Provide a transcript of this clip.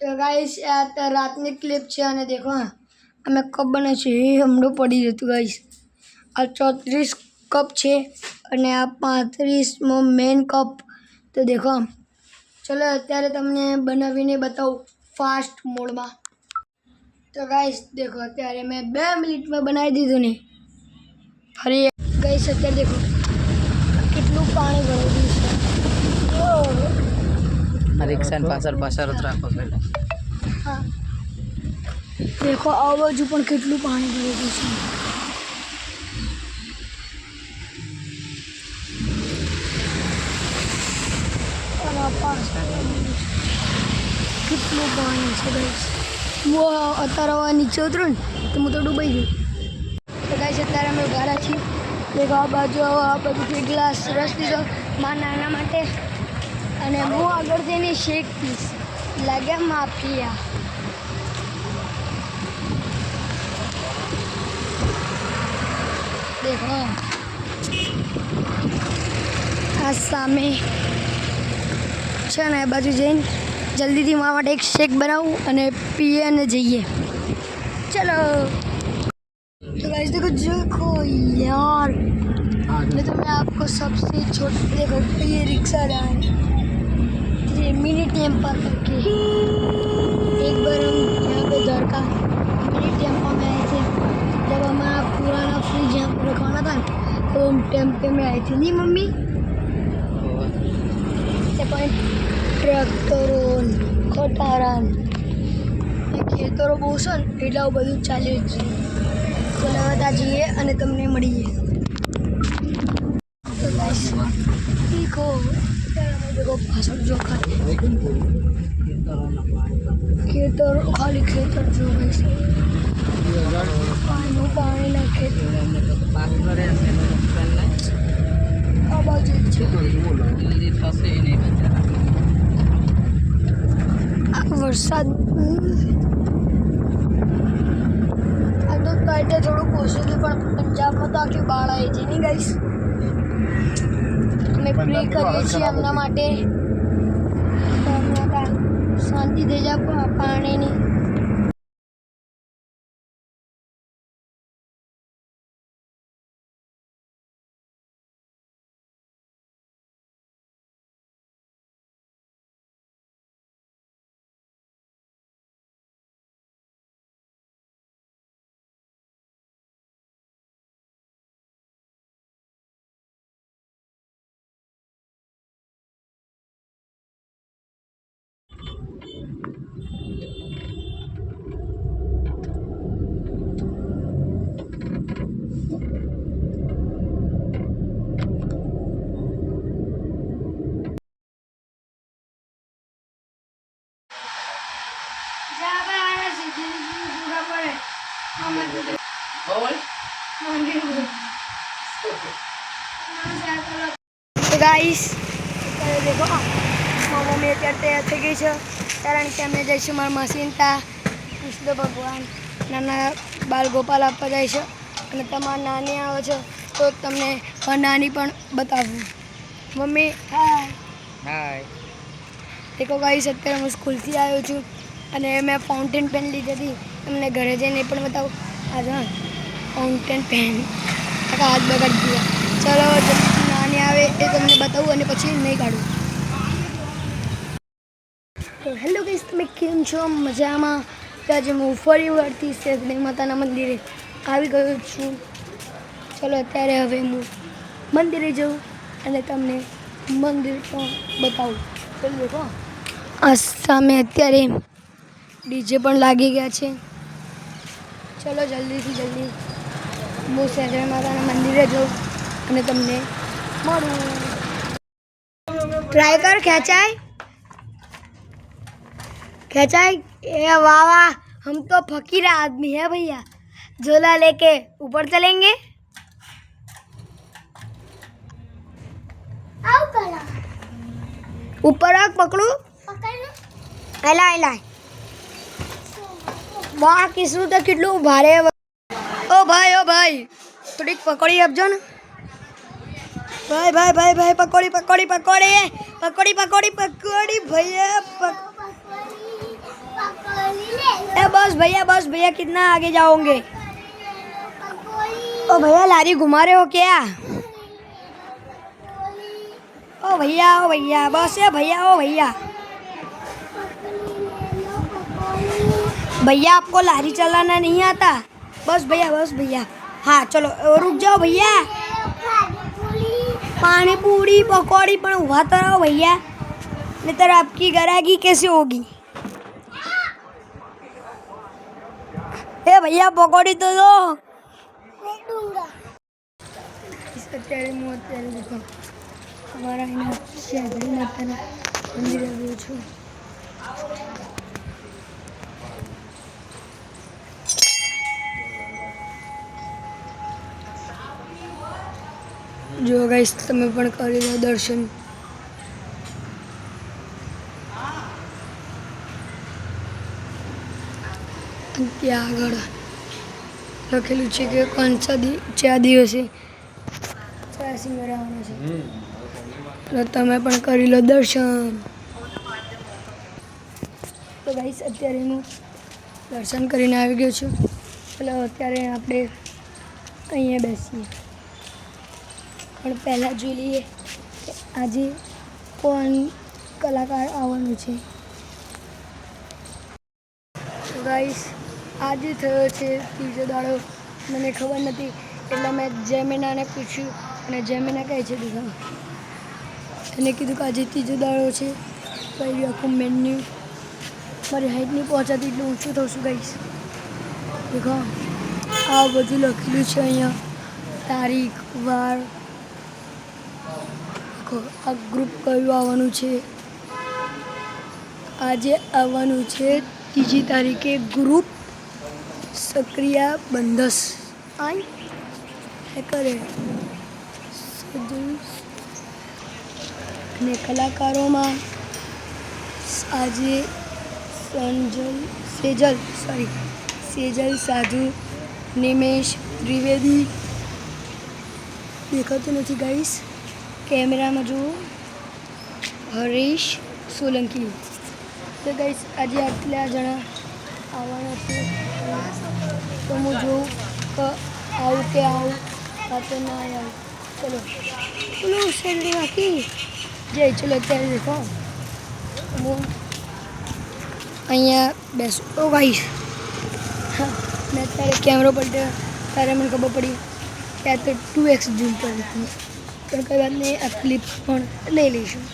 तो गाइस આ રાતની ક્લિપ છે અને દેખો અમે કપ બને છે એ હમણો પડી જતું ગાइस આ 34 કપ છે અને આ 35મો મેન કપ તો દેખો ચલો અત્યારે તમને બનાવીને બતાવું ફાસ્ટ મોડમાં તો ગાइस देखो અત્યારે મેં 2 મિનિટમાં બનાવી દીધું ને ફરી ગાइस અત્યારે देखो કેટલું પાણી ભરેલું છે रिक्शन पासर राखो पहले हाँ देखो आ बाजू पण કેટલું પાણી ભરેલું છે કેટલું પાણી છે ગાઈસ वो અત્યારે નીચે ઉતરું ને તો હું તો ડૂબાઈ ગયું તો ગાઈસ અત્યારે અમે ઉભા છીએ દેખો આ બાજુથી ગ્લાસ રસ દીધો મારા નાના માટે અને હું આગળ જઈને શેક પીશ લાગે માફિયા દેખો આ સામે છે ને બાજુ જઈને જલ્દીથી મારા માટે એક શેક બનાવું અને પીએ અને જઈએ ચલો तो गाइस देखो यार मैं तो मैं आपको सबसे छोटा देखो ये रिक्शा रहा है ये मिनी टेम्पर करके एक बार हम यहाँ पे द्वारका मिनी टेम्पर में आए थे जब हमारा पुराना फ्रिज यहाँ पर रखवाना था तो हम टेम्पे में आए थे नहीं मम्मी ट्रैक्टरो खटारा खेतरो बહુ છે એટલે બધું ચાલ્યું જ છે તો લગાતા જઈએ અને તમને મળીએ તો ગાઈસ देखो देखो फसल जो खाते खेतर खाली खेतर जो गाइस पानी ना खेतर आ बाजू છે વરસાદ આ તો કાંઈ થોડું ઓછું હતું પણ પંજાબમાં તો આખી બાળ આવી છે નહીં ગાઈસ અમે પ્રે કરીએ છીએ એમના માટે શાંતિ થઈ જાય પાણીની गाइस देखो मामा में तैयार થઈ ગઈ છે કારણ કે અમે જઈશું મારા મશીન તા કૃષ્ણ ભગવાન નાના બાલ ગોપાલ આપવા જાય છે અને તમારા નાની આવે છે તો તમને નાની પણ બતાવું મમ્મી હાય हाय देखो गाइस અત્યારે હું સ્કૂલથી આવ્યો છું અને મેં ફાઉન્ટેન પેન લીધી હતી તમને ઘરે જઈને પણ બતાવું આ જો ફાઉન્ટેન પેન હાથ બગાડી દીધા ચલો નાની આવે એ તમને બતાવું અને પછી નહીં કાઢું તો હેલો ગાઈસ તમે કેમ છો મજામાં આજે હું ફરી વળતી શેરડી માતાના મંદિરે આવી ગયો છું ચલો અત્યારે હવે હું મંદિરે જાઉં અને તમને મંદિર પણ બતાવું ચલો દેખો આ સામે અત્યારે ડીજે પણ લાગી ગયા છે ચલો જલ્દીથી જલ્દી હું શેરડી માતાના મંદિરે જાઉં અને તમને મળું ट्राई कर खेचाई ए वाह वाह हम तो फकीर आदमी है भैया झोला लेके ऊपर चलेंगे ऊपर आग पकड़ू एला एला वाह किसू तो कितलू भारे ओ भाई થોડીક પકોડી આપજો ને ભાઈ ભાઈ ભાઈ ભાઈ પકોડી પકોડી પકોડી પકોડી પકોડી પકોડી ભૈયા बस भैया कितना आगे जाओगे? ओ भैया लारी घुमा रहे हो क्या? ओ भैया बस है भैया। ओ भैया भैया आपको लारी चलाना नहीं आता? बस भैया हाँ चलो रुक जाओ भैया। पानी पूरी पकौड़ी पर हुआ तो रहो भैया, नहीं तो आपकी ग्राहकी कैसे होगी? ए भैया पकौड़ी तो दो। नहीं दूंगा। અત્યારે देखो हमारा यहाँ शेजरी माताना मंदिर આવ્યું છું। જો ગાઈસ તમે પણ કરી લો દર્શન। ત્યાં આગળ લખેલું છે કે કયા દિવસે સિંગર આવવાના છે, તો તમે પણ કરી લો દર્શન। તો ગાઈસ અત્યારે હું દર્શન કરીને આવી ગયો છું। ચલો અત્યારે આપણે અહીંયા બેસીએ, પણ પહેલાં જોઈ લઈએ કે આજે કોણ કલાકાર આવવાનું છે। તો ગાઈસ આજે થયો છે ત્રીજો દાડો, મને ખબર નથી એટલે મેં જેમિનાને પૂછ્યું અને જેમિના કહે છે દીધા, એને કીધું કે આજે ત્રીજો દાડો છે। કઈ આખું મેન્યુ મારી હાઈટ નહીં પહોંચાતી એટલું ઊંચું થઉં છું ગાઈસ। દેખો આ બધું લખેલું છે અહીંયા, તારીખ વાર, આ ગ્રુપ કયું આવવાનું છે। આજે આવવાનું છે 3જી તારીખે ગ્રુપ સક્રિયા બંધસ આઈ કરે અને કલાકારોમાં આજે સેજલ સાધુ, નિમેશ ત્રિવેદી, દેખાતું નથી ગાઈસ કેમેરામાં જુઓ, હરીશ સોલંકી। તો ગાઈસ આજે આટલા જણા આવવાના છે, તો હું જોઉં કે આવું કે આવું કાં તો ના આવું। ચલો પેલું શેરડી નાખી જય। ચલો અત્યારે દેખો હું અહીંયા બેસું। ઓ ગાઈસ મેં અત્યારે કેમેરો પલટ્યો ત્યારે મને ખબર પડી કે આ તો 2x ઝૂમ પર હતી, પણ કંઈ વાત નહીં, આ ક્લિપ પણ લઈ લઈશું।